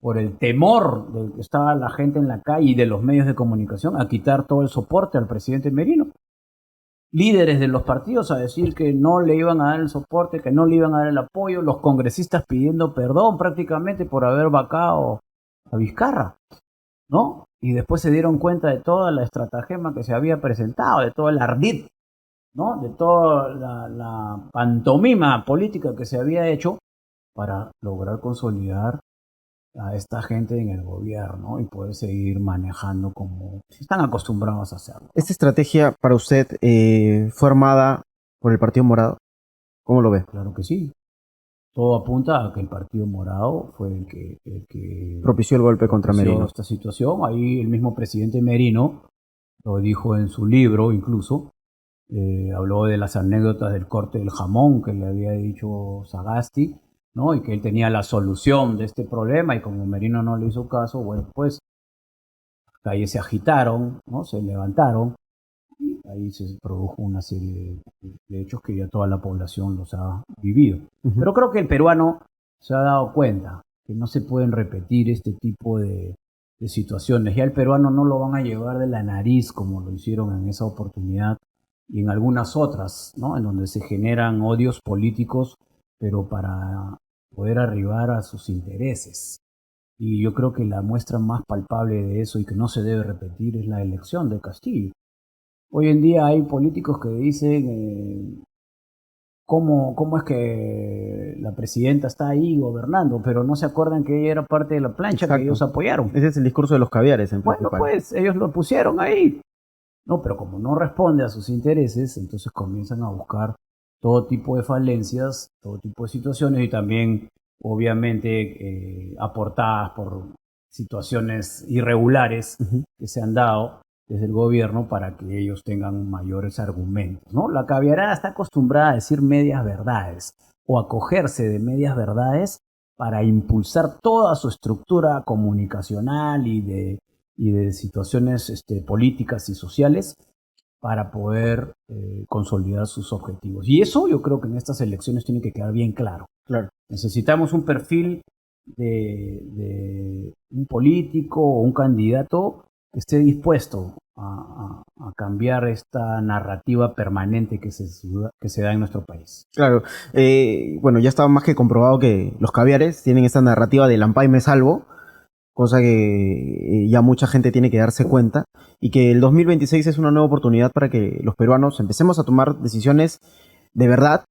por el temor de que estaba la gente en la calle y de los medios de comunicación a quitar todo el soporte al presidente Merino. Líderes de los partidos a decir que no le iban a dar el soporte, que no le iban a dar el apoyo, los congresistas pidiendo perdón prácticamente por haber vacado a Vizcarra, ¿no? Y después se dieron cuenta de toda la estratagema que se había presentado, de todo el ardid, ¿no? De toda la pantomima política que se había hecho para lograr consolidar a esta gente en el gobierno y poder seguir manejando como están acostumbrados a hacerlo. ¿Esta estrategia para usted fue armada por el Partido Morado? ¿Cómo lo ve? Claro que sí. Todo apunta a que el Partido Morado fue el que Propició el golpe contra Merino. esta situación. Ahí el mismo presidente Merino lo dijo en su libro, incluso, habló de las anécdotas del corte del jamón que le había dicho Sagasti, ¿no? Y que él tenía la solución de este problema y como Merino no le hizo caso, bueno, pues las calles se agitaron, ¿no? Se levantaron y ahí se produjo una serie de hechos que ya toda la población los ha vivido. Pero creo que el peruano se ha dado cuenta que no se pueden repetir este tipo de situaciones. Ya el peruano no lo van a llevar de la nariz como lo hicieron en esa oportunidad y en algunas otras, ¿no? En donde se generan odios políticos, pero para poder arribar a sus intereses. Y yo creo que la muestra más palpable de eso y que no se debe repetir es la elección de Castillo. Hoy en día hay políticos que dicen cómo es que la presidenta está ahí gobernando, pero no se acuerdan que ella era parte de la plancha. Exacto. Que ellos apoyaron. Ese es el discurso de los caviares, en Bueno, principal. pues ellos lo pusieron ahí. No, pero como no responde a sus intereses, entonces comienzan a buscar todo tipo de falencias, todo tipo de situaciones y también, obviamente, aportadas por situaciones irregulares que se han dado desde el gobierno para que ellos tengan mayores argumentos, ¿no? La caviarada está acostumbrada a decir medias verdades o a cogerse de medias verdades para impulsar toda su estructura comunicacional y de situaciones políticas y sociales para poder consolidar sus objetivos. Y eso yo creo que en estas elecciones tiene que quedar bien claro. Claro. Necesitamos un perfil de un político o un candidato que esté dispuesto a cambiar esta narrativa permanente que se da en nuestro país. Claro, bueno, ya estaba más que comprobado que los caviares tienen esta narrativa de Lampay me salvo, cosa que ya mucha gente tiene que darse cuenta, y que el 2026 es una nueva oportunidad para que los peruanos empecemos a tomar decisiones de verdad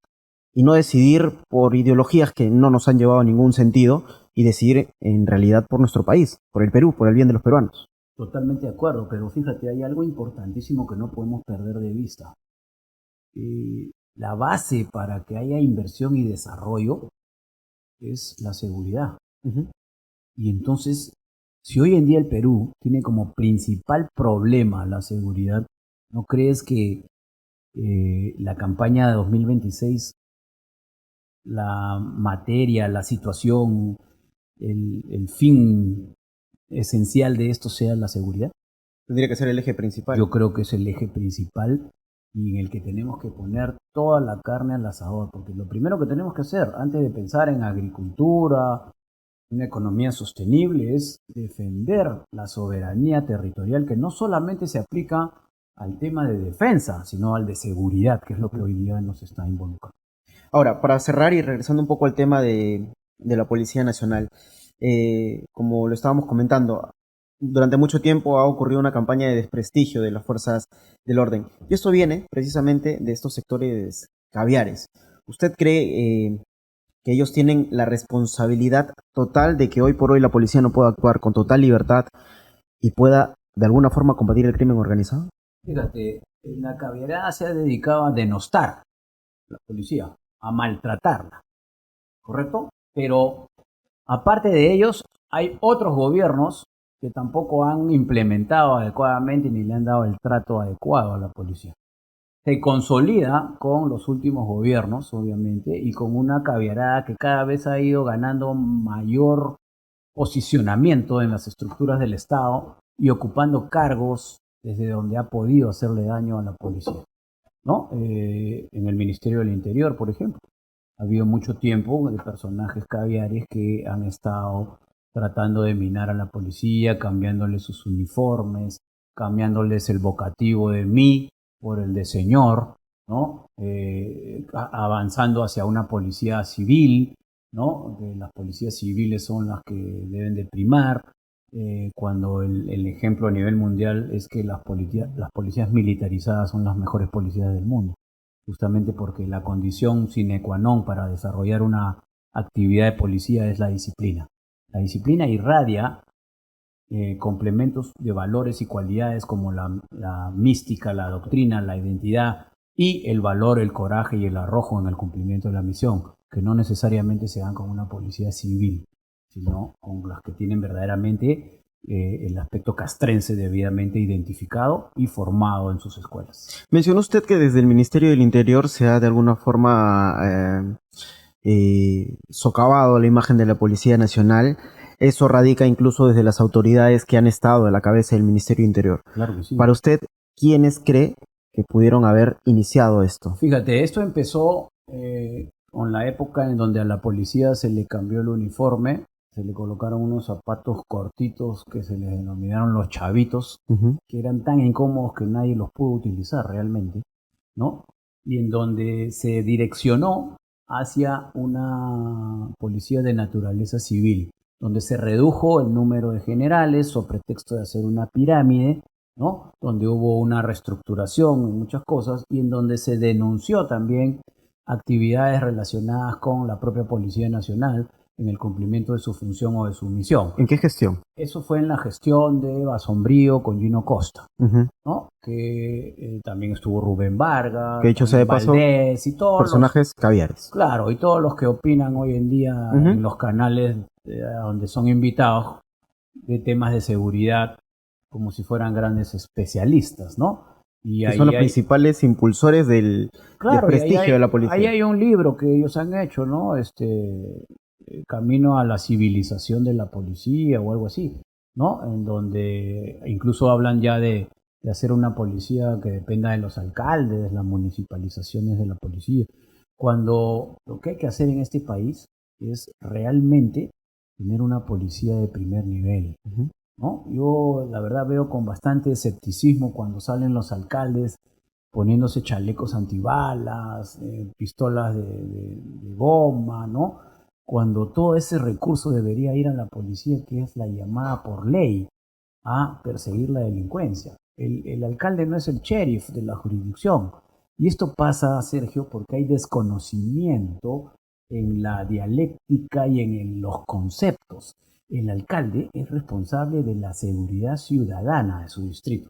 y no decidir por ideologías que no nos han llevado a ningún sentido y decidir en realidad por nuestro país, por el Perú, por el bien de los peruanos. Totalmente de acuerdo, pero fíjate, hay algo importantísimo que no podemos perder de vista. La base para que haya inversión y desarrollo es la seguridad. Y entonces, si hoy en día el Perú tiene como principal problema la seguridad, ¿no crees que la campaña de 2026, la materia, la situación, el fin esencial de esto sea la seguridad? Tendría que ser el eje principal. Yo creo que es el eje principal y en el que tenemos que poner toda la carne al asador, porque lo primero que tenemos que hacer antes de pensar en agricultura, una economía sostenible, es defender la soberanía territorial que no solamente se aplica al tema de defensa, sino al de seguridad, que es lo que hoy día nos está involucrando. Ahora, para cerrar y regresando un poco al tema de la Policía Nacional, como lo estábamos comentando, durante mucho tiempo ha ocurrido una campaña de desprestigio de las fuerzas del orden. Y esto viene precisamente de estos sectores caviares. ¿Usted cree que ellos tienen la responsabilidad total de que hoy por hoy la policía no pueda actuar con total libertad y pueda de alguna forma combatir el crimen organizado? Fíjate, la caviarada se ha dedicado a denostar a la policía, a maltratarla, ¿correcto? Pero aparte de ellos, hay otros gobiernos que tampoco han implementado adecuadamente ni le han dado el trato adecuado a la policía. se consolida con los últimos gobiernos, obviamente, y con una caviarada que cada vez ha ido ganando mayor posicionamiento en las estructuras del Estado y ocupando cargos desde donde ha podido hacerle daño a la policía, ¿no? En el Ministerio del Interior, por ejemplo. Ha habido mucho tiempo de personajes caviares que han estado tratando de minar a la policía, cambiándoles sus uniformes, cambiándoles el vocativo de mí por el de señor, ¿no? Avanzando hacia una policía civil, ¿no? Que las policías civiles son las que deben de primar, cuando el ejemplo a nivel mundial es que las policías militarizadas son las mejores policías del mundo, justamente porque la condición sine qua non para desarrollar una actividad de policía es la disciplina. La disciplina irradia complementos de valores y cualidades como la mística, la doctrina, la identidad y el valor, el coraje y el arrojo en el cumplimiento de la misión, que no necesariamente se dan con una policía civil, sino con las que tienen verdaderamente el aspecto castrense debidamente identificado y formado en sus escuelas. Mencionó usted que desde el Ministerio del Interior se ha de alguna forma socavado la imagen de la Policía Nacional. Eso radica incluso desde las autoridades que han estado a la cabeza del Ministerio del Interior. Claro que sí. Para usted, ¿quiénes cree que pudieron haber iniciado esto? Fíjate, esto empezó con la época en donde a la policía se le cambió el uniforme, se le colocaron unos zapatos cortitos que se les denominaron los chavitos, que eran tan incómodos que nadie los pudo utilizar realmente, ¿no? Y en donde se direccionó hacia una policía de naturaleza civil, donde se redujo el número de generales sobre pretexto de hacer una pirámide, ¿no? Donde hubo una reestructuración en muchas cosas y en donde se denunció también actividades relacionadas con la propia Policía Nacional en el cumplimiento de su función o de su misión. ¿En qué gestión? Eso fue en la gestión de Basombrío con Gino Costa, ¿no? Que también estuvo Rubén Vargas, que dicho sea de paso, Valdés y todos personajes caviares. Claro, y todos los que opinan hoy en día en los canales donde son invitados de temas de seguridad como si fueran grandes especialistas, ¿no? Y que son los principales impulsores del desprestigio de la policía. Ahí hay un libro que ellos han hecho, ¿no? Camino a la civilización de la policía o algo así, ¿no? En donde incluso hablan ya de hacer una policía que dependa de los alcaldes, las municipalizaciones de la policía, cuando lo que hay que hacer en este país es realmente tener una policía de primer nivel, ¿no? Yo la verdad veo con bastante escepticismo cuando salen los alcaldes poniéndose chalecos antibalas, pistolas de goma, ¿no? Cuando todo ese recurso debería ir a la policía, que es la llamada por ley a perseguir la delincuencia. El alcalde no es el sheriff de la jurisdicción. Y esto pasa, Sergio, porque hay desconocimiento en la dialéctica y en los conceptos. El alcalde es responsable de la seguridad ciudadana de su distrito,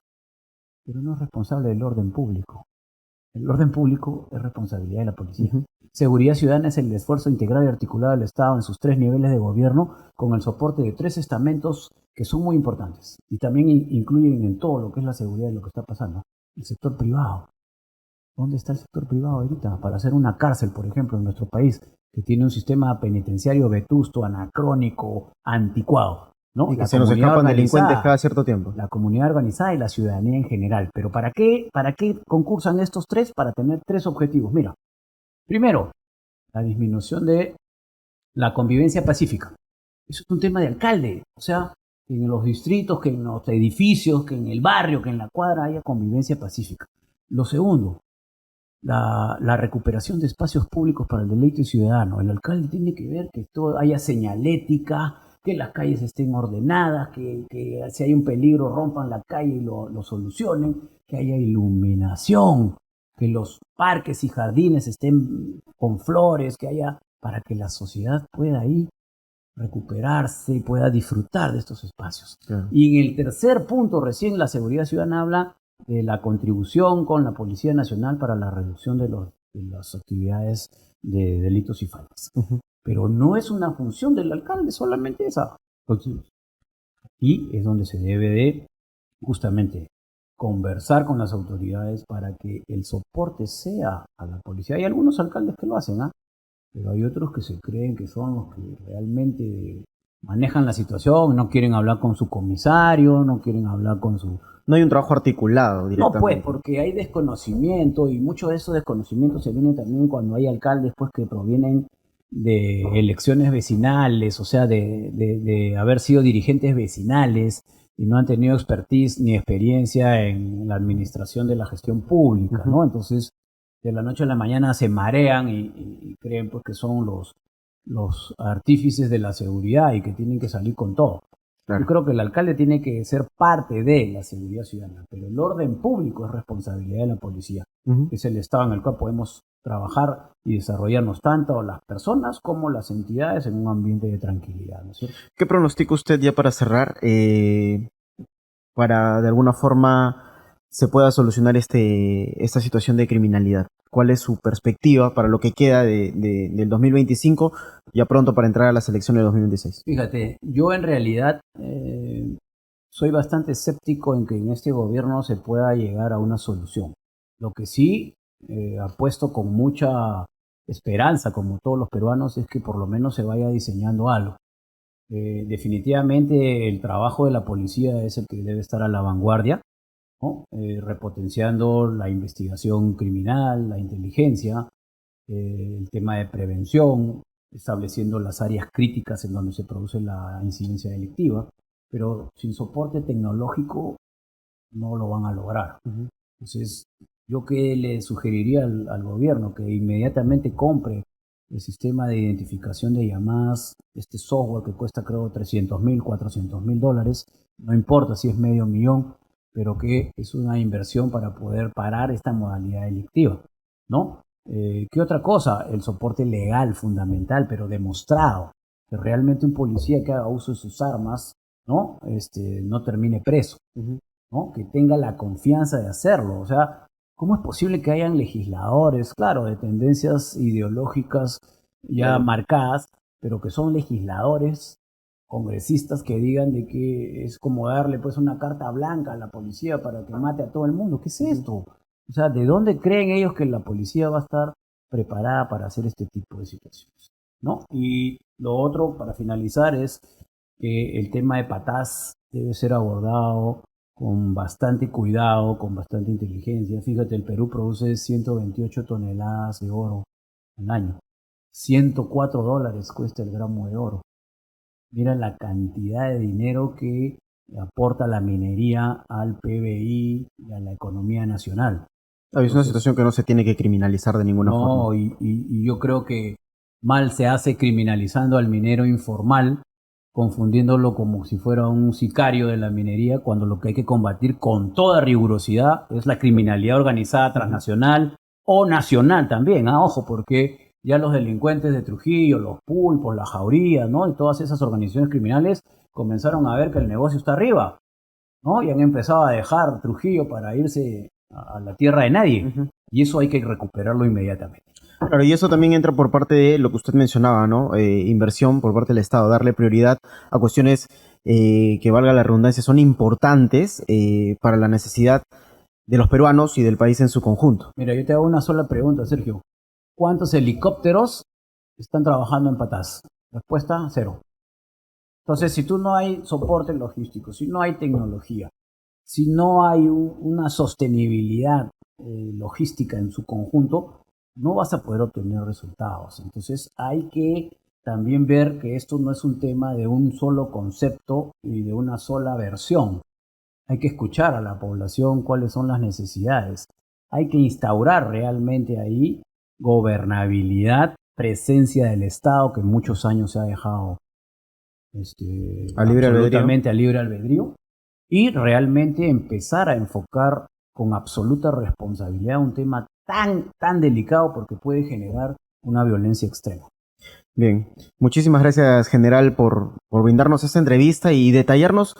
pero no es responsable del orden público. El orden público es responsabilidad de la policía. Seguridad ciudadana es el esfuerzo integrado y articulado del Estado en sus 3 niveles de gobierno con el soporte de 3 estamentos que son muy importantes y también incluyen en todo lo que es la seguridad de lo que está pasando el sector privado. ¿Dónde está el sector privado ahorita? Para hacer una cárcel, por ejemplo, en nuestro país, que tiene un sistema penitenciario vetusto, anacrónico, anticuado, ¿no? Y que se nos escapan delincuentes cada cierto tiempo. La comunidad organizada y la ciudadanía en general. Pero ¿para qué concursan estos 3? Para tener 3 objetivos. Mira, primero, la disminución de la convivencia pacífica. Eso es un tema de alcalde. O sea, que en los distritos, que en los edificios, que en el barrio, que en la cuadra haya convivencia pacífica. Lo segundo, la recuperación de espacios públicos para el deleite ciudadano. El alcalde tiene que ver que todo haya señalética, que las calles estén ordenadas, que si hay un peligro rompan la calle y lo solucionen, que haya iluminación, que los parques y jardines estén con flores, que haya, para que la sociedad pueda ahí recuperarse y pueda disfrutar de estos espacios. Claro. Y en el tercer punto, recién la seguridad ciudadana habla de la contribución con la Policía Nacional para la reducción de las actividades de delitos y faltas. Pero no es una función del alcalde solamente esa. Y es donde se debe de justamente conversar con las autoridades para que el soporte sea a la policía. Hay algunos alcaldes que lo hacen, ¿ah? Pero hay otros que se creen que son los que realmente manejan la situación, no quieren hablar con su comisario, no quieren hablar con su... No hay un trabajo articulado No, pues, directamente. porque hay desconocimiento y mucho de esos desconocimientos se viene también cuando hay alcaldes pues que provienen de elecciones vecinales, o sea, de haber sido dirigentes vecinales y no han tenido expertise ni experiencia en la administración de la gestión pública, ¿no? Entonces, de la noche a la mañana se marean y creen pues que son los artífices de la seguridad y que tienen que salir con todo. Yo Claro. creo que el alcalde tiene que ser parte de la seguridad ciudadana, pero el orden público es responsabilidad de la policía, Ujú. que es el estado en el cual podemos trabajar y desarrollarnos tanto las personas como las entidades en un ambiente de tranquilidad, ¿no es cierto? ¿Qué pronostica usted ya para cerrar, para de alguna forma se pueda solucionar esta situación de criminalidad? ¿Cuál es su perspectiva para lo que queda del 2025, ya pronto para entrar a las elecciones de 2026? Fíjate, yo en realidad soy bastante escéptico en que en este gobierno se pueda llegar a una solución. Lo que sí apuesto con mucha esperanza, como todos los peruanos, es que por lo menos se vaya diseñando algo. Definitivamente el trabajo de la policía es el que debe estar a la vanguardia, ¿no? Repotenciando la investigación criminal, la inteligencia, el tema de prevención, estableciendo las áreas críticas en donde se produce la incidencia delictiva, pero sin soporte tecnológico no lo van a lograr. Ujú. Entonces, yo que le sugeriría al gobierno que inmediatamente compre el sistema de identificación de llamadas, este software que cuesta creo 300.000, 400.000 dólares, no importa si es medio millón, pero que es una inversión para poder parar esta modalidad delictiva, ¿no? ¿Qué otra cosa? El soporte legal fundamental, pero demostrado, que realmente un policía que haga uso de sus armas, ¿no? No termine preso, Ujú. ¿no? Que tenga la confianza de hacerlo. O sea, ¿cómo es posible que hayan legisladores, claro, de tendencias ideológicas ya Claro. marcadas, pero que son legisladores, congresistas que digan de que es como darle pues una carta blanca a la policía para que mate a todo el mundo? ¿Qué es esto? O sea, ¿de dónde creen ellos que la policía va a estar preparada para hacer este tipo de situaciones? ¿No? Y lo otro, para finalizar, es que el tema de patás debe ser abordado con bastante cuidado, con bastante inteligencia. Fíjate, el Perú produce 128 toneladas de oro al año. 104 dólares cuesta el gramo de oro. Mira la cantidad de dinero que aporta la minería al PBI y a la economía nacional. Es una Entonces, situación que no se tiene que criminalizar de ninguna forma. no, y yo creo que mal se hace criminalizando al minero informal, confundiéndolo como si fuera un sicario de la minería, cuando lo que hay que combatir con toda rigurosidad es la criminalidad organizada transnacional o nacional también, ¿ah? Ojo, porque ya los delincuentes de Trujillo, los pulpos, la jauría, ¿no? Y todas esas organizaciones criminales comenzaron a ver que el negocio está arriba, ¿no? Y han empezado a dejar Trujillo para irse a la tierra de nadie. Ujú. Y eso hay que recuperarlo inmediatamente. Claro, y eso también entra por parte de lo que usted mencionaba, ¿no? Inversión por parte del Estado, darle prioridad a cuestiones que, valga la redundancia, son importantes para la necesidad de los peruanos y del país en su conjunto. Mira, yo te hago una sola pregunta, Sergio. ¿Cuántos helicópteros están trabajando en Patás? Respuesta, cero. Entonces, si tú no hay soporte logístico, si no hay tecnología, si no hay una sostenibilidad logística en su conjunto, no vas a poder obtener resultados. Entonces hay que también ver que esto no es un tema de un solo concepto y de una sola versión. Hay que escuchar a la población cuáles son las necesidades. Hay que instaurar realmente ahí gobernabilidad, presencia del Estado que en muchos años se ha dejado A libre albedrío. absolutamente a libre albedrío y realmente empezar a enfocar con absoluta responsabilidad un tema tan delicado porque puede generar una violencia extrema. Bien, muchísimas gracias, general, por brindarnos esta entrevista y detallarnos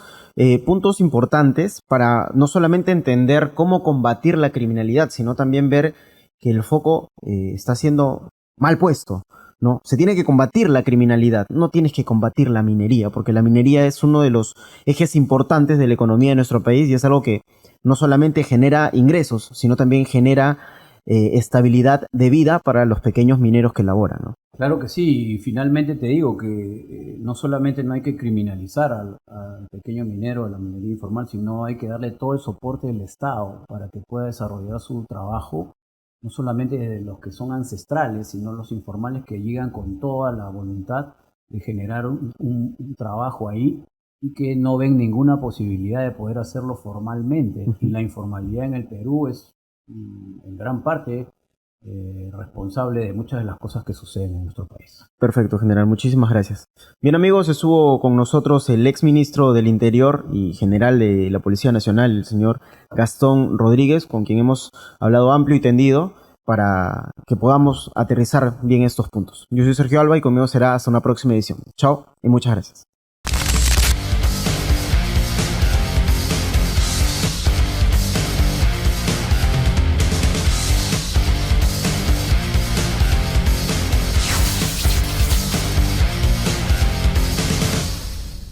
puntos importantes para no solamente entender cómo combatir la criminalidad, sino también ver que el foco está siendo mal puesto, ¿no? Se tiene que combatir la criminalidad, no tienes que combatir la minería, porque la minería es uno de los ejes importantes de la economía de nuestro país y es algo que no solamente genera ingresos, sino también genera estabilidad de vida para los pequeños mineros que laboran, ¿no? Claro que sí, y finalmente te digo que no solamente no hay que criminalizar al pequeño minero, a la minería informal, sino hay que darle todo el soporte del Estado para que pueda desarrollar su trabajo, no solamente de los que son ancestrales, sino los informales que llegan con toda la voluntad de generar un trabajo ahí y que no ven ninguna posibilidad de poder hacerlo formalmente. Y la informalidad en el Perú es en gran parte responsable de muchas de las cosas que suceden en nuestro país. Perfecto, general. Muchísimas gracias. Bien, amigos, estuvo con nosotros el ex ministro del Interior y general de la Policía Nacional, el señor Gastón Rodríguez, con quien hemos hablado amplio y tendido para que podamos aterrizar bien estos puntos. Yo soy Sergio Alba y conmigo será hasta una próxima edición. Chao y muchas gracias.